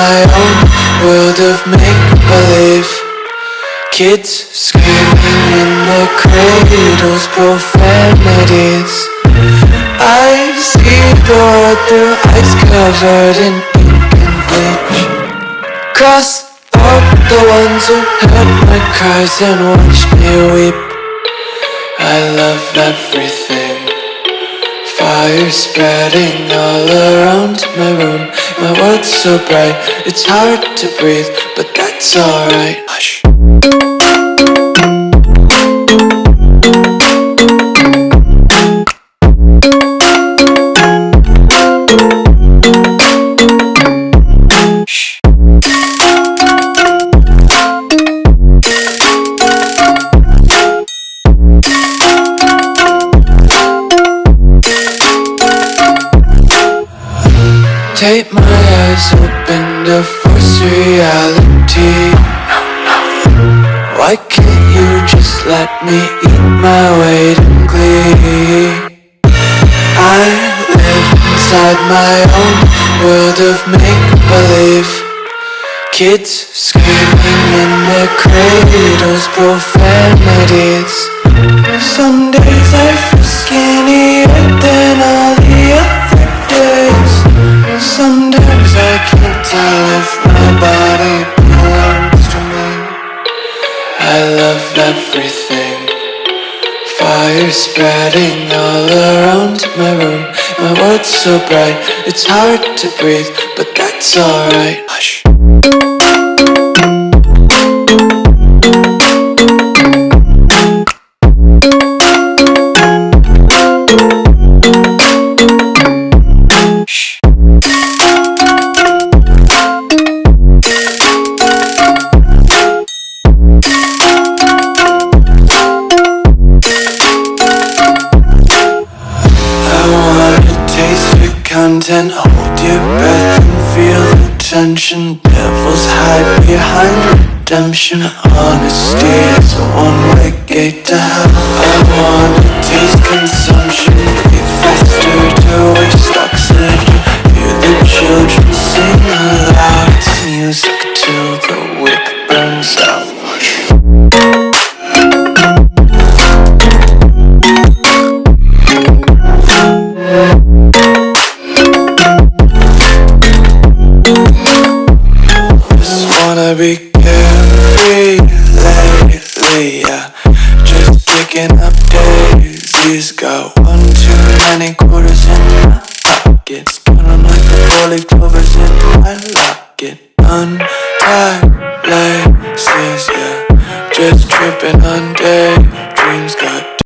my own world of make-believe. Kids screaming in their cradles, profanities. I see the world through eyes covered in ink and bleach. Cross out the ones who heard my cries and watched me weep. I love everything. Fire spreading all around my room. My world's so bright, it's hard to breathe, but that's alright. Hush. Tape my eyes open to force reality. Why can't you just let me eat my weight in glee? I live inside my own world of make-believe. Kids screaming in their cradles, profanities. Some days I feel skinnier than all the other days. Sometimes I can't tell if my body belongs to me. I love everything. Fire spreading all around my room. My world's so bright, it's hard to breathe, but that's alright. Hush. Content, hold your breath and feel the tension. Devils hide behind redemption. Honesty is a one-way gate to hell. I wanna taste consumption. Breathe faster to waste oxygen. Hear the children sing aloud. It's music till the wick burns out. Be carefree lately, yeah. Just picking up daisies. Got one too many quarters in my pockets. Counting like the 4-leaf clovers in my locket. Untied laces, yeah. Just tripping on days.